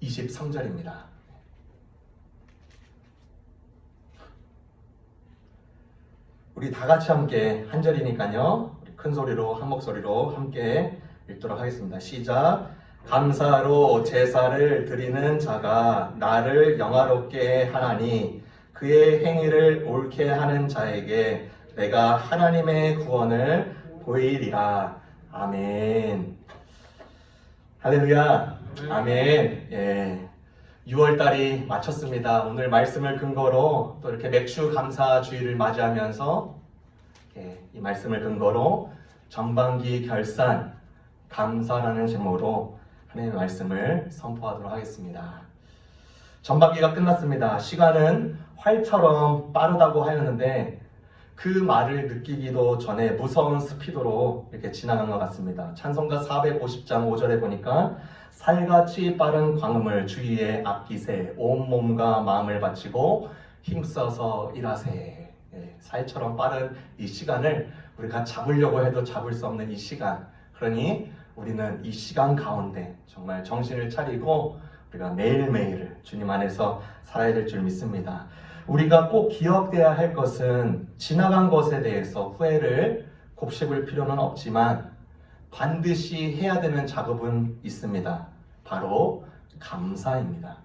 23절입니다. 우리 다 같이 함께 한 절이니까요. 우리 큰 소리로 한 목소리로 함께 읽도록 하겠습니다. 시작. 감사로 제사를 드리는 자가 나를 영화롭게 하나니 그의 행위를 옳게 하는 자에게 내가 하나님의 구원을 보이리라. 아멘. 할렐루야. 아멘. 예. 6월달이 마쳤습니다. 오늘 말씀을 근거로 또 이렇게 맥주 감사 주일을 맞이하면서 이 말씀을 근거로 전반기 결산 감사라는 제목으로 하나님의 말씀을 선포하도록 하겠습니다. 전반기가 끝났습니다. 시간은 활처럼 빠르다고 하였는데 그 말을 느끼기도 전에 무서운 스피드로 이렇게 지나간 것 같습니다. 찬송가 450장 5절에 보니까 살같이 빠른 광음을 주위에 아끼세 온 몸과 마음을 바치고 힘써서 일하세. 살처럼 빠른 이 시간을 우리가 잡으려고 해도 잡을 수 없는 이 시간, 그러니 우리는 이 시간 가운데 정말 정신을 차리고 우리가 매일매일을 주님 안에서 살아야 될 줄 믿습니다. 우리가 꼭 기억돼야 할 것은 지나간 것에 대해서 후회를 곱씹을 필요는 없지만 반드시 해야 되는 작업은 있습니다. 바로 감사입니다.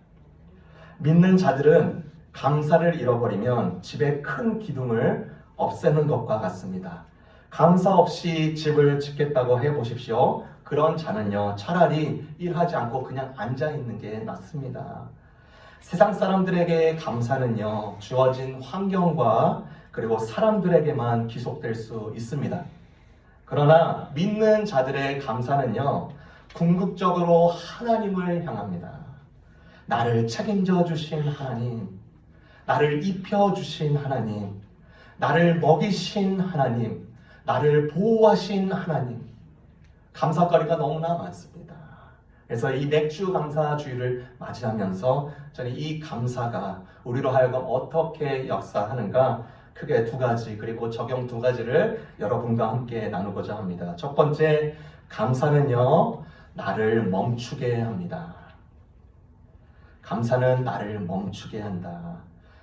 믿는 자들은 감사를 잃어버리면 집에 큰 기둥을 없애는 것과 같습니다. 감사 없이 집을 짓겠다고 해보십시오. 그런 자는요, 차라리 일하지 않고 그냥 앉아있는 게 낫습니다. 세상 사람들에게 감사는요, 주어진 환경과 그리고 사람들에게만 기속될 수 있습니다. 그러나 믿는 자들의 감사는요, 궁극적으로 하나님을 향합니다. 나를 책임져 주신 하나님, 나를 입혀주신 하나님, 나를 먹이신 하나님, 나를 보호하신 하나님, 감사거리가 너무나 많습니다. 그래서 이 맥주 감사 주일을 맞이하면서 저는 이 감사가 우리로 하여금 어떻게 역사하는가 크게 두 가지, 그리고 적용 두 가지를 여러분과 함께 나누고자 합니다. 첫 번째, 감사는요, 나를 멈추게 합니다. 감사는 나를 멈추게 한다.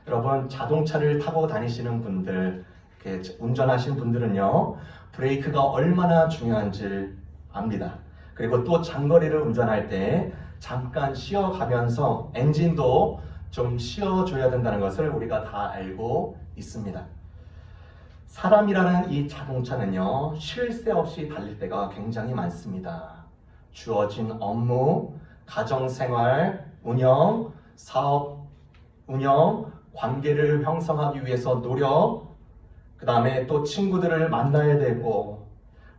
여러분, 자동차를 타고 다니시는 분들, 이렇게 운전하시는 분들은요, 브레이크가 얼마나 중요한지 압니다. 그리고 또 장거리를 운전할 때 잠깐 쉬어가면서 엔진도 좀 쉬어줘야 된다는 것을 우리가 다 알고 있습니다. 사람이라는 이 자동차는요, 쉴 새 없이 달릴 때가 굉장히 많습니다. 주어진 업무, 가정생활, 운영, 사업, 운영, 관계를 형성하기 위해서 노력, 그 다음에 또 친구들을 만나야 되고,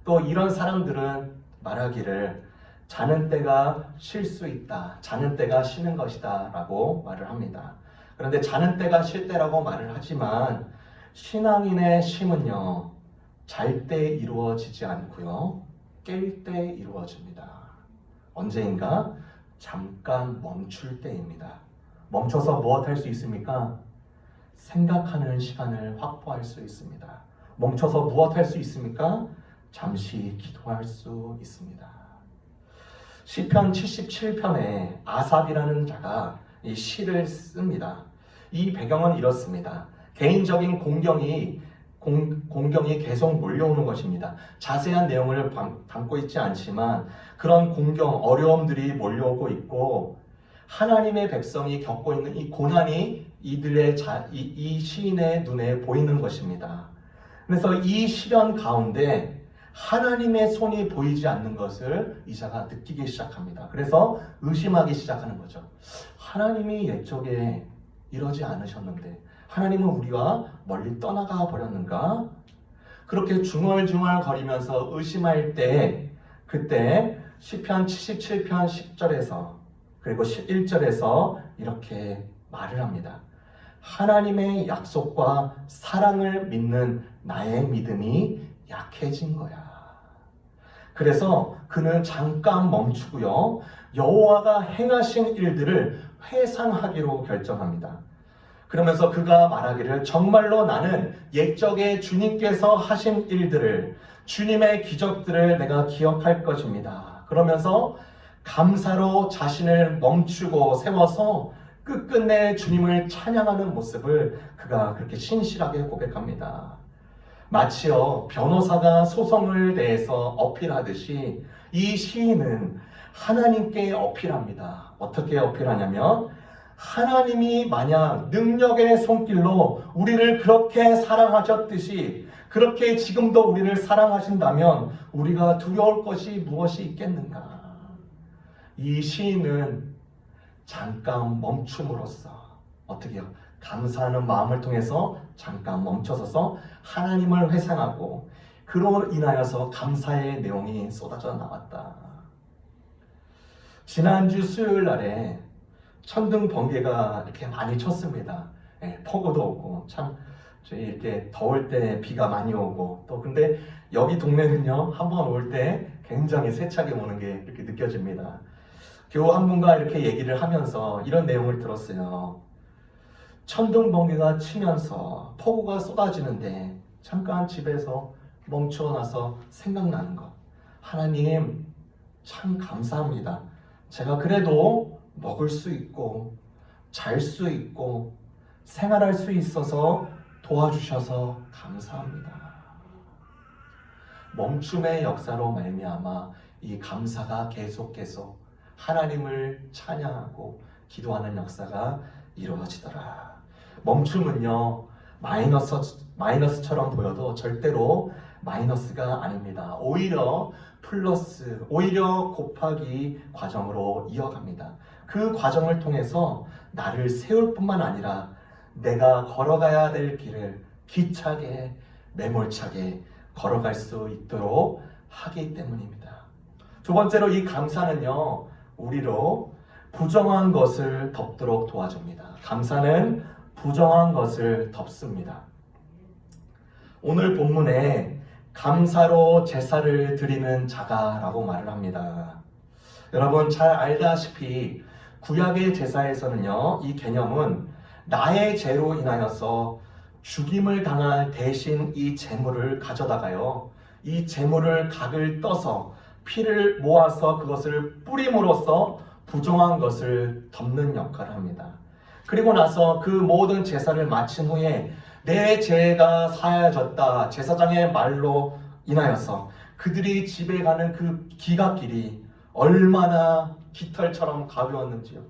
또 이런 사람들은 말하기를 자는 때가 쉴 수 있다, 자는 때가 쉬는 것이다 라고 말을 합니다. 그런데 자는 때가 쉴 때라고 말을 하지만 신앙인의 쉼은요, 잘 때 이루어지지 않고요, 깰 때 이루어집니다. 언제인가? 잠깐 멈출 때입니다. 멈춰서 무엇 할 수 있습니까? 생각하는 시간을 확보할 수 있습니다. 멈춰서 무엇 할 수 있습니까? 잠시 기도할 수 있습니다. 시편 77편에 아삽이라는 자가 이 시를 씁니다. 이 배경은 이렇습니다. 개인적인 공경이 계속 몰려오는 것입니다. 자세한 내용을 담고 있지 않지만 그런 공경, 어려움들이 몰려오고 있고 하나님의 백성이 겪고 있는 이 고난이 이 시인의 눈에 보이는 것입니다. 그래서 이 시련 가운데 하나님의 손이 보이지 않는 것을 이 자가 느끼기 시작합니다. 그래서 의심하기 시작하는 거죠. 하나님이 옛적에 이러지 않으셨는데 하나님은 우리와 멀리 떠나가 버렸는가? 그렇게 중얼중얼 거리면서 의심할 때 그때 시편 77편 10절에서 그리고 11절에서 이렇게 말을 합니다. 하나님의 약속과 사랑을 믿는 나의 믿음이 약해진 거야. 그래서 그는 잠깐 멈추고요, 여호와가 행하신 일들을 회상하기로 결정합니다. 그러면서 그가 말하기를 정말로 나는 옛적에 주님께서 하신 일들을, 주님의 기적들을 내가 기억할 것입니다. 그러면서 감사로 자신을 멈추고 세워서 끝끝내 주님을 찬양하는 모습을 그가 그렇게 신실하게 고백합니다. 마치요 변호사가 소송을 내서 어필하듯이 이 시인은 하나님께 어필합니다. 어떻게 어필하냐면 하나님이 만약 능력의 손길로 우리를 그렇게 사랑하셨듯이 그렇게 지금도 우리를 사랑하신다면 우리가 두려울 것이 무엇이 있겠는가? 이 시인은 잠깐 멈춤으로써 어떻게요? 감사하는 마음을 통해서 잠깐 멈춰서서 하나님을 회상하고 그로 인하여서 감사의 내용이 쏟아져 나왔다. 지난주 수요일 날에 천둥 번개가 이렇게 많이 쳤습니다. 폭우도 오고 참 저희 이렇게 더울 때 비가 많이 오고 또 근데 여기 동네는요 한번 올 때 굉장히 세차게 오는 게 이렇게 느껴집니다. 교우 한 분과 이렇게 얘기를 하면서 이런 내용을 들었어요. 천둥 번개가 치면서 폭우가 쏟아지는데 잠깐 집에서 멈춰나서 생각나는 것. 하나님 참 감사합니다. 제가 그래도 먹을 수 있고 잘 수 있고 생활할 수 있어서 도와주셔서 감사합니다. 멈춤의 역사로 말미암아 이 감사가 계속 하나님을 찬양하고 기도하는 역사가 이루어지더라. 멈춤은요 마이너스처럼 보여도 절대로 마이너스가 아닙니다. 오히려 플러스, 오히려 곱하기 과정으로 이어갑니다. 그 과정을 통해서 나를 세울 뿐만 아니라 내가 걸어가야 될 길을 기차게 매몰차게 걸어갈 수 있도록 하기 때문입니다. 두 번째로 이 감사는요 우리로 부정한 것을 덮도록 도와줍니다. 감사는 부정한 것을 덮습니다. 오늘 본문에 감사로 제사를 드리는 자가라고 말을 합니다. 여러분 잘 알다시피 구약의 제사에서는요 이 개념은 나의 죄로 인하여서 죽임을 당할 대신 이 제물을 가져다가요 이 제물을 각을 떠서 피를 모아서 그것을 뿌림으로써 부정한 것을 덮는 역할을 합니다. 그리고 나서 그 모든 제사를 마친 후에 내 죄가 사하여졌다 제사장의 말로 인하여서 그들이 집에 가는 그 기갓길이 얼마나 깃털처럼 가벼웠는지요.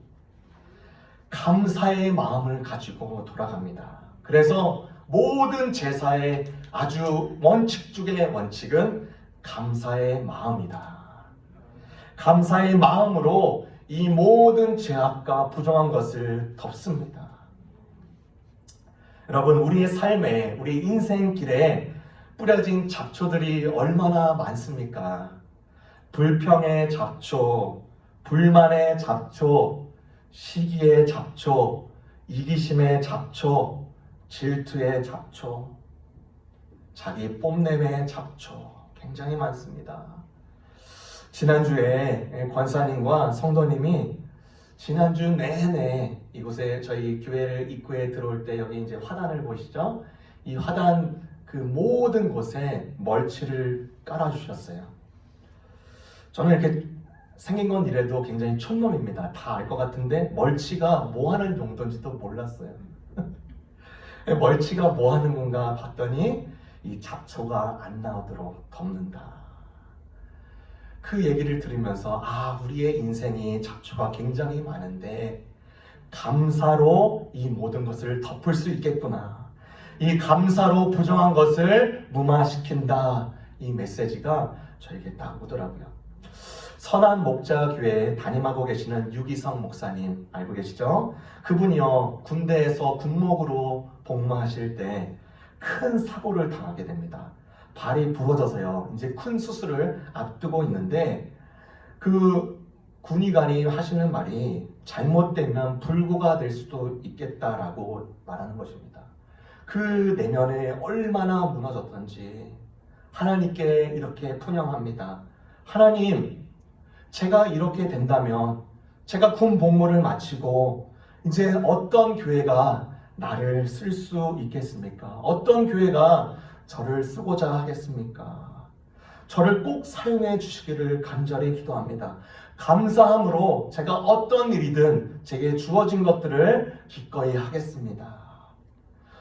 감사의 마음을 가지고 돌아갑니다. 그래서 모든 제사의 아주 원칙 중의 원칙은 감사의 마음이다. 감사의 마음으로 이 모든 죄악과 부정한 것을 덮습니다. 여러분 우리의 삶에 우리 인생길에 뿌려진 잡초들이 얼마나 많습니까? 불평의 잡초, 불만의 잡초, 시기의 잡초, 이기심의 잡초, 질투의 잡초, 자기 뽐냄의 잡초 굉장히 많습니다. 지난주에 권사님과 성도님이 지난주 내내 이곳에 저희 교회 입구에 들어올 때 여기 이제 화단을 보시죠? 이 화단 그 모든 곳에 멀치를 깔아주셨어요. 저는 이렇게 생긴 건 이래도 굉장히 촌놈입니다. 다 알 것 같은데 멀치가 뭐 하는 용도인지도 몰랐어요. 멀치가 뭐 하는 건가 봤더니 이 잡초가 안 나오도록 덮는다. 그 얘기를 들으면서 우리의 인생이 잡초가 굉장히 많은데 감사로 이 모든 것을 덮을 수 있겠구나. 이 감사로 부정한 것을 무마시킨다. 이 메시지가 저에게 딱 오더라고요. 선한 목자교회에 담임하고 계시는 유기성 목사님 알고 계시죠? 그분이요 군대에서 군목으로 복무하실 때 큰 사고를 당하게 됩니다. 발이 부러져서요 이제 큰 수술을 앞두고 있는데 그 군의관이 하시는 말이 잘못되면 불구가 될 수도 있겠다라고 말하는 것입니다. 그 내면에 얼마나 무너졌던지 하나님께 이렇게 분양합니다. 하나님, 제가 이렇게 된다면 제가 군 복무를 마치고 이제 어떤 교회가 나를 쓸 수 있겠습니까? 어떤 교회가 저를 쓰고자 하겠습니까? 저를 꼭 사용해 주시기를 간절히 기도합니다. 감사함으로 제가 어떤 일이든 제게 주어진 것들을 기꺼이 하겠습니다.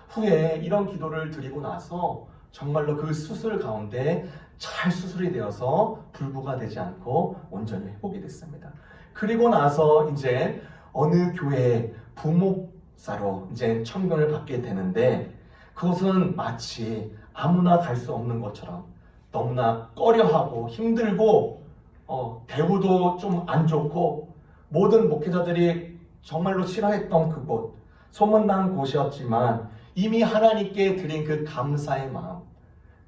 후에 이런 기도를 드리고 나서 정말로 그 수술 가운데 잘 수술이 되어서 불구가 되지 않고 온전히 회복이 됐습니다. 그리고 나서 이제 어느 교회에 부목사로 이제 청년을 받게 되는데, 그것은 마치 아무나 갈 수 없는 것처럼 너무나 꺼려하고 힘들고 대우도 좀 안 좋고 모든 목회자들이 정말로 싫어했던 그곳, 소문난 곳이었지만 이미 하나님께 드린 그 감사의 마음,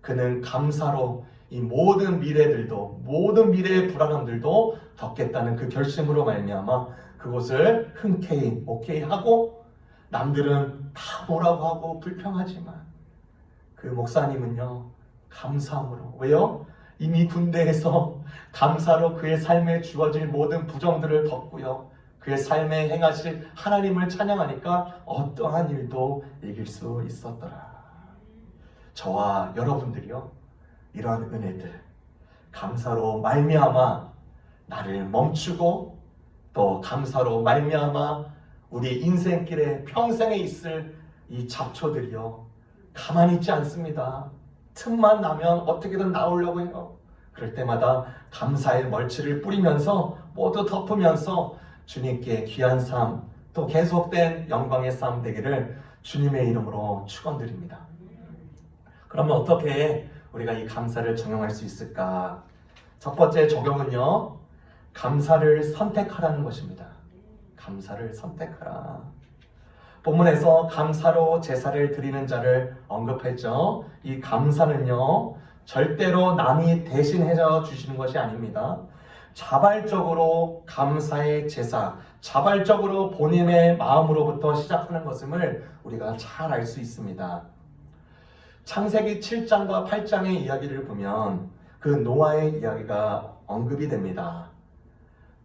그는 감사로 이 모든 미래들도, 모든 미래의 불안함들도 덮겠다는 그 결심으로 말미암아 그곳을 흔쾌히 오케이 하고, 남들은 다 뭐라고 하고 불평하지만 그 목사님은요 감사함으로, 왜요? 이미 군대에서 감사로 그의 삶에 주어질 모든 부정들을 덮고요, 그의 삶에 행하실 하나님을 찬양하니까 어떠한 일도 이길 수 있었더라. 저와 여러분들이요, 이러한 은혜들, 감사로 말미암아 나를 멈추고 또 감사로 말미암아 우리 인생길에 평생에 있을 이 잡초들이요 가만히 있지 않습니다. 틈만 나면 어떻게든 나오려고 해요. 그럴 때마다 감사의 멀치를 뿌리면서 모두 덮으면서 주님께 귀한 삶, 또 계속된 영광의 삶 되기를 주님의 이름으로 축원드립니다. 그러면 어떻게 우리가 이 감사를 적용할 수 있을까? 첫 번째 적용은요, 감사를 선택하라는 것입니다. 감사를 선택하라. 본문에서 감사로 제사를 드리는 자를 언급했죠. 이 감사는요, 절대로 남이 대신해 주시는 것이 아닙니다. 자발적으로 감사의 제사, 자발적으로 본인의 마음으로부터 시작하는 것임을 우리가 잘 알 수 있습니다. 창세기 7장과 8장의 이야기를 보면 그 노아의 이야기가 언급이 됩니다.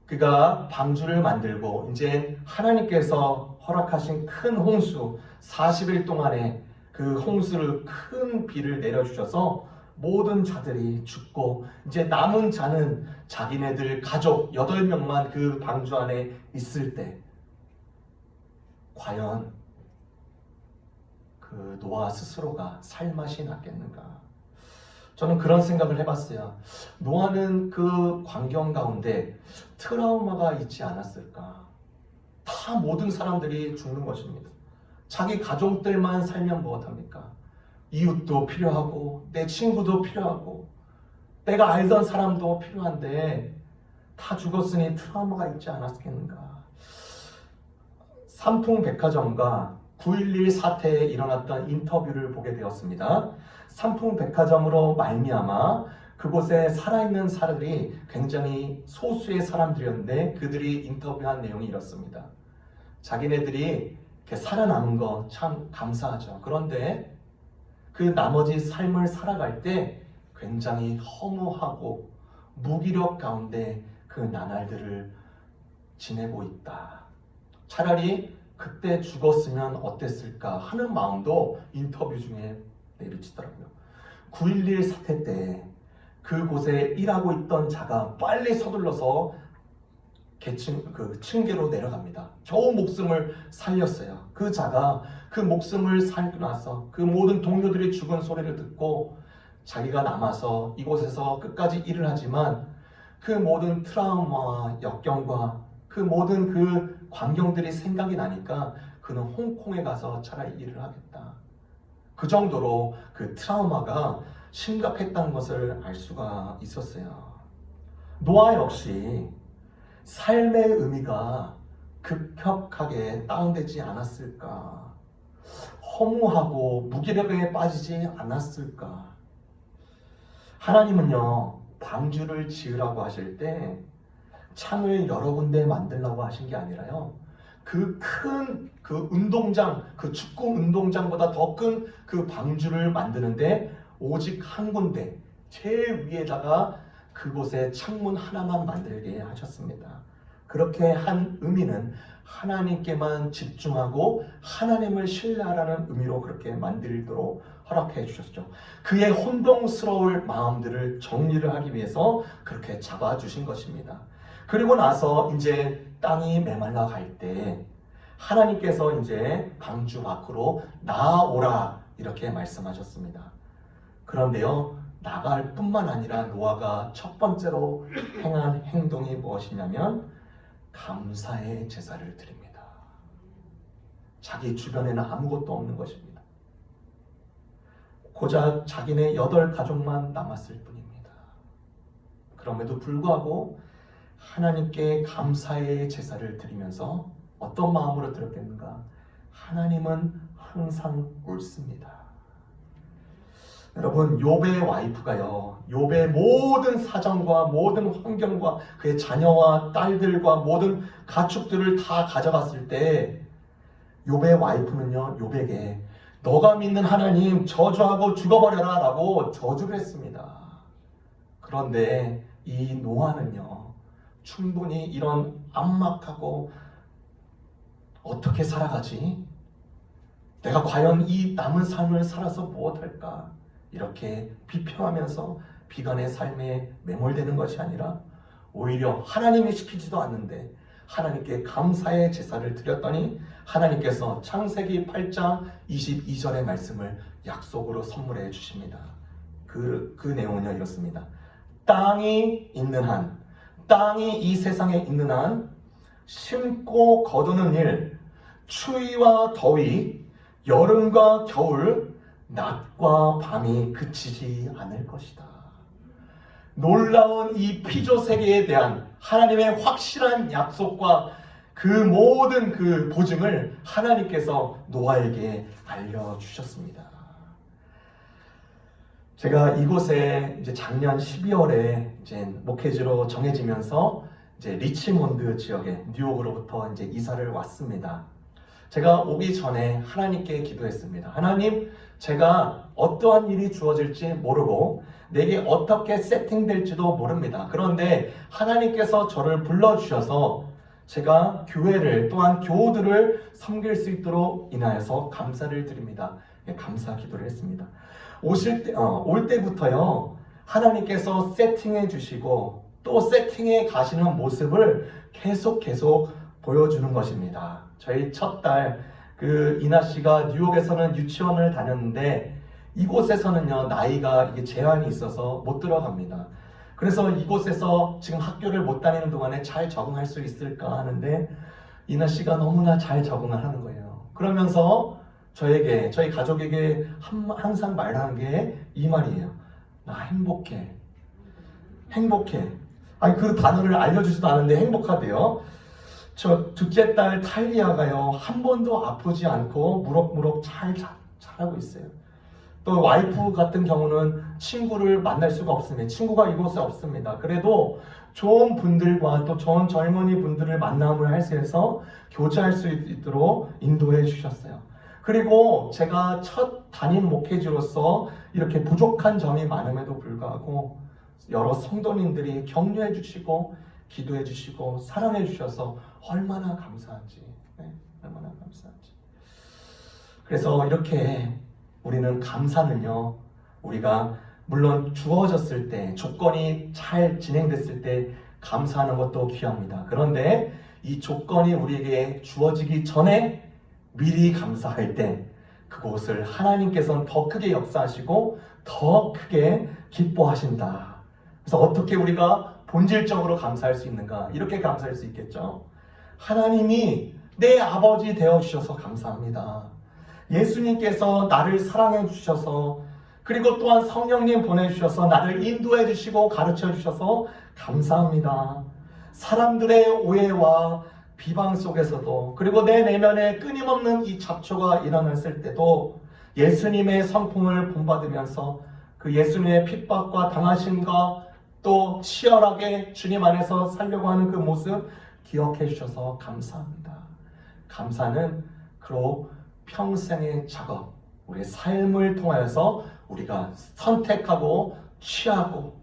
그가 방주를 만들고 이제 하나님께서 허락하신 큰 홍수, 40일 동안에 그 홍수를, 큰 비를 내려주셔서 모든 자들이 죽고 이제 남은 자는 자기네들 가족 8명만 그 방주 안에 있을 때, 과연 그 노아 스스로가 살맛이 났겠는가? 저는 그런 생각을 해봤어요. 노아는 그 광경 가운데 트라우마가 있지 않았을까? 다 모든 사람들이 죽는 것입니다. 자기 가족들만 살면 무엇합니까? 이웃도 필요하고 내 친구도 필요하고 내가 알던 사람도 필요한데 다 죽었으니 트라우마가 있지 않았겠는가? 삼풍백화점과 9.11 사태에 일어났던 인터뷰를 보게 되었습니다. 삼풍백화점으로 말미암아 그곳에 살아있는 사람들이 굉장히 소수의 사람들이었는데 그들이 인터뷰한 내용이 이렇습니다. 자기네들이 이렇게 살아남은 거 참 감사하죠. 그런데 그 나머지 삶을 살아갈 때 굉장히 허무하고 무기력 가운데 그 나날들을 지내고 있다. 차라리 그때 죽었으면 어땠을까 하는 마음도 인터뷰 중에 내비치더라고요. 9.11 사태 때 그곳에 일하고 있던 자가 빨리 서둘러서 층계로 내려갑니다. 겨우 목숨을 살렸어요. 그 자가 그 목숨을 살고 나서 그 모든 동료들이 죽은 소리를 듣고 자기가 남아서 이곳에서 끝까지 일을 하지만 그 모든 트라우마와 역경과 그 모든 그 광경들이 생각이 나니까 그는 홍콩에 가서 차라리 일을 하겠다. 그 정도로 그 트라우마가 심각했다는 것을 알 수가 있었어요. 노아 역시 삶의 의미가 급격하게 다운되지 않았을까? 허무하고 무기력에 빠지지 않았을까? 하나님은요, 방주를 지으라고 하실 때 창을 여러 군데 만들라고 하신 게 아니라요, 그 큰 운동장, 그 축구 운동장보다 더 큰 그 방주를 만드는데 오직 한 군데, 제일 위에다가 그곳에 창문 하나만 만들게 하셨습니다. 그렇게 한 의미는 하나님께만 집중하고 하나님을 신뢰하라는 의미로 그렇게 만들도록 허락해 주셨죠. 그의 혼동스러울 마음들을 정리를 하기 위해서 그렇게 잡아주신 것입니다. 그리고 나서 이제 땅이 메말라 갈 때 하나님께서 이제 방주 밖으로 나아오라 이렇게 말씀하셨습니다. 그런데요, 나갈 뿐만 아니라 노아가 첫 번째로 행한 행동이 무엇이냐면 감사의 제사를 드립니다. 자기 주변에는 아무것도 없는 것입니다. 고작 자기네 8가족만 남았을 뿐입니다. 그럼에도 불구하고 하나님께 감사의 제사를 드리면서 어떤 마음으로 드렸겠는가? 하나님은 항상 옳습니다. 여러분, 욥의 와이프가요, 욥의 모든 사정과 모든 환경과 그의 자녀와 딸들과 모든 가축들을 다 가져갔을 때 욥의 와이프는요, 욥에게 너가 믿는 하나님 저주하고 죽어버려라 라고 저주를 했습니다. 그런데 이 노아는요, 충분히 이런 암막하고 어떻게 살아가지? 내가 과연 이 남은 삶을 살아서 무엇할까? 이렇게 비평하면서 비관의 삶에 매몰되는 것이 아니라 오히려 하나님이 시키지도 않는데 하나님께 감사의 제사를 드렸더니 하나님께서 창세기 8장 22절의 말씀을 약속으로 선물해 주십니다. 그 내용은요, 이렇습니다. 땅이 있는 한, 땅이 이 세상에 있는 한 심고 거두는 일, 추위와 더위, 여름과 겨울, 낮과 밤이 그치지 않을 것이다. 놀라운 이 피조 세계에 대한 하나님의 확실한 약속과 그 모든 그 보증을 하나님께서 노아에게 알려주셨습니다. 제가 이곳에 이제 작년 12월에 이제 목회지로 정해지면서 이제 리치몬드 지역에 뉴욕으로부터 이제 이사를 왔습니다. 제가 오기 전에 하나님께 기도했습니다. 하나님, 제가 어떠한 일이 주어질지 모르고 내게 어떻게 세팅될지도 모릅니다. 그런데 하나님께서 저를 불러주셔서 제가 교회를 또한 교우들을 섬길 수 있도록 인하여서 감사를 드립니다. 감사 기도를 했습니다. 올 때부터요, 하나님께서 세팅해 주시고 또 세팅해 가시는 모습을 계속 보여주는 것입니다. 저희 첫 딸 이나 씨가 뉴욕에서는 유치원을 다녔는데 이곳에서는요, 나이가 이게 제한이 있어서 못 들어갑니다. 그래서 이곳에서 지금 학교를 못 다니는 동안에 잘 적응할 수 있을까 하는데 이나 씨가 너무나 잘 적응을 하는 거예요. 그러면서 저희 가족에게 항상 말하는 게 이 말이에요. 나 행복해. 아니, 그 단어를 알려주지도 않은데 행복하대요. 저 둘째 딸 탈리아가요, 한 번도 아프지 않고 무럭무럭 잘 자라고 있어요. 또 와이프 같은 경우는 친구를 만날 수가 없습니다. 친구가 이곳에 없습니다. 그래도 좋은 분들과 또 좋은 젊은이 분들을 만남을 해서 교제할 수 있도록 인도해 주셨어요. 그리고 제가 첫 담임 목회지로서 이렇게 부족한 점이 많음에도 불구하고 여러 성도님들이 격려해 주시고 기도해 주시고 사랑해 주셔서 얼마나 감사한지, 얼마나 감사한지. 그래서 이렇게 우리는 감사는요, 우리가 물론 주어졌을 때, 조건이 잘 진행됐을 때 감사하는 것도 귀합니다. 그런데 이 조건이 우리에게 주어지기 전에 미리 감사할 때 그곳을 하나님께서는 더 크게 역사하시고 더 크게 기뻐하신다. 그래서 어떻게 우리가 본질적으로 감사할 수 있는가? 이렇게 감사할 수 있겠죠. 하나님이 내 아버지 되어주셔서 감사합니다. 예수님께서 나를 사랑해 주셔서, 그리고 또한 성령님 보내주셔서 나를 인도해 주시고 가르쳐 주셔서 감사합니다. 사람들의 오해와 비방 속에서도, 그리고 내 내면에 끊임없는 이 잡초가 일어났을 때도 예수님의 성품을 본받으면서 그 예수님의 핍박과 당하심과 또 치열하게 주님 안에서 살려고 하는 그 모습 기억해 주셔서 감사합니다. 감사는 그로 평생의 작업, 우리의 삶을 통하여서 우리가 선택하고 취하고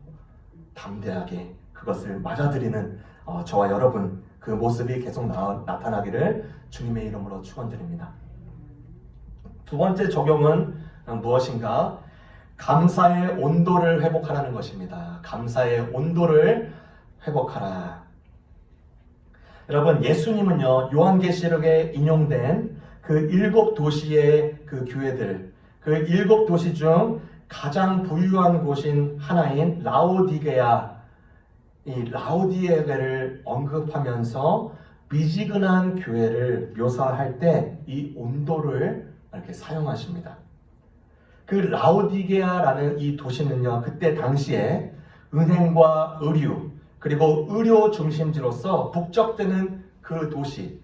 담대하게 그것을 맞아들이는 저와 여러분 그 모습이 계속 나타나기를 주님의 이름으로 축원드립니다. 두 번째 적용은 무엇인가? 감사의 온도를 회복하라는 것입니다. 감사의 온도를 회복하라. 여러분, 예수님은요, 요한계시록에 인용된 그 7도시의 그 교회들, 그 7도시 중 가장 부유한 곳인 하나인 라오디게아, 이 라오디게아를 언급하면서 미지근한 교회를 묘사할 때 이 온도를 이렇게 사용하십니다. 그 라오디게아라는 이 도시는요, 그때 당시에 은행과 의류, 그리고 의료 중심지로서 북적대는 그 도시.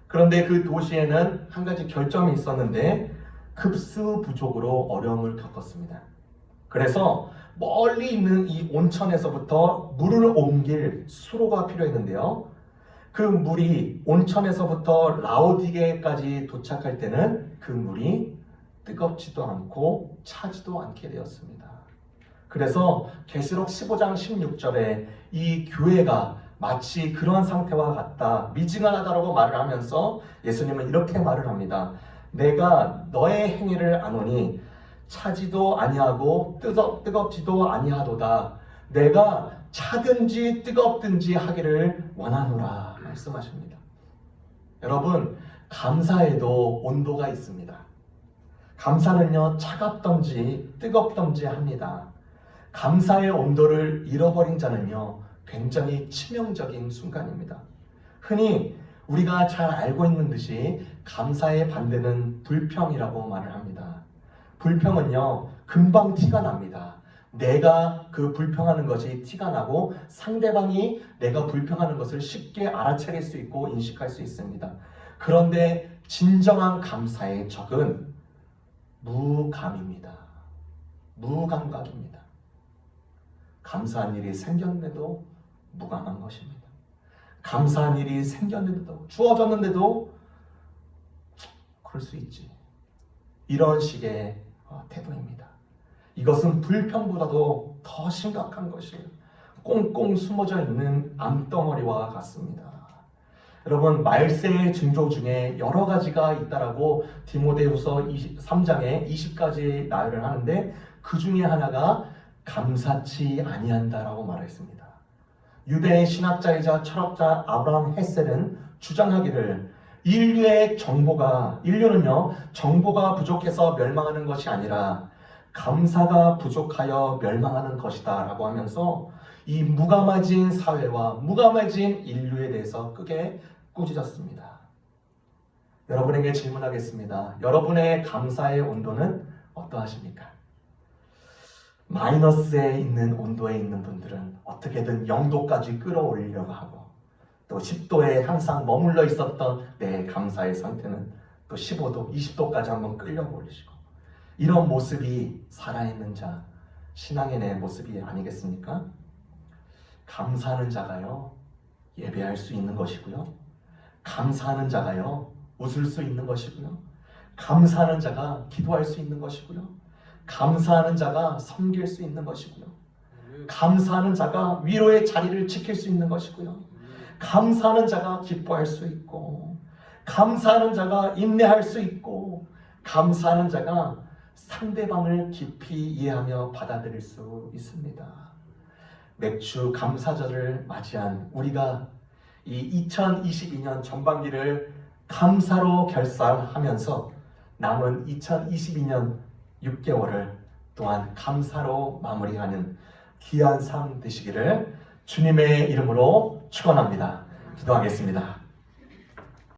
그런데 그 도시에는 한 가지 결점이 있었는데 급수 부족으로 어려움을 겪었습니다. 그래서 멀리 있는 이 온천에서부터 물을 옮길 수로가 필요했는데요. 그 물이 온천에서부터 라오디게까지 도착할 때는 그 물이 뜨겁지도 않고 차지도 않게 되었습니다. 그래서 계시록 15장 16절에 이 교회가 마치 그런 상태와 같다, 미증하다라고 말을 하면서 예수님은 이렇게 말을 합니다. 내가 너의 행위를 아노니 차지도 아니하고 뜨겁지도 아니하도다. 내가 차든지 뜨겁든지 하기를 원하노라 말씀하십니다. 여러분, 감사에도 온도가 있습니다. 감사는요, 차갑던지 뜨겁던지 합니다. 감사의 온도를 잃어버린 자는요, 굉장히 치명적인 순간입니다. 흔히 우리가 잘 알고 있는 듯이 감사의 반대는 불평이라고 말을 합니다. 불평은요, 금방 티가 납니다. 내가 그 불평하는 것이 티가 나고 상대방이 내가 불평하는 것을 쉽게 알아차릴 수 있고 인식할 수 있습니다. 그런데 진정한 감사의 적은 무감입니다. 무감각입니다. 감사한 일이 생겼는데도 무감한 것입니다. 감사한 일이 생겼는데도, 주어졌는데도 그럴 수 있지. 이런 식의 태도입니다. 이것은 불평보다도 더 심각한 것이에요. 꽁꽁 숨어져 있는 암덩어리와 같습니다. 여러분, 말세의 징조 중에 여러 가지가 있다라고 디모데후서 3장에 20가지 나열을 하는데 그 중에 하나가 감사치 아니한다라고 말했습니다. 유대의 신학자이자 철학자 아브라함 헤셀은 주장하기를 인류는요, 정보가 부족해서 멸망하는 것이 아니라 감사가 부족하여 멸망하는 것이다 라고 하면서 이 무감해진 사회와 무감해진 인류에 대해서 크게 꾸짖었습니다. 여러분에게 질문하겠습니다. 여러분의 감사의 온도는 어떠하십니까? 마이너스에 있는 온도에 있는 분들은 어떻게든 0도까지 끌어올리려고 하고, 또 10도에 항상 머물러 있었던 내 감사의 상태는 또 15도, 20도까지 한번 끌려올리시고, 이런 모습이 살아있는 자, 신앙의 내 모습이 아니겠습니까? 감사하는 자가요, 예배할 수 있는 것이고요. 감사하는 자가요, 웃을 수 있는 것이고요. 감사하는 자가 기도할 수 있는 것이고요. 감사하는 자가 섬길 수 있는 것이고요. 감사하는 자가 위로의 자리를 지킬 수 있는 것이고요. 감사하는 자가 기뻐할 수 있고, 감사하는 자가 인내할 수 있고, 감사하는 자가 상대방을 깊이 이해하며 받아들일 수 있습니다. 맥주 감사절을 맞이한 우리가 이 2022년 전반기를 감사로 결산하면서 남은 2022년 6개월을 또한 감사로 마무리하는 귀한 삶 되시기를 주님의 이름으로 축원합니다. 기도하겠습니다.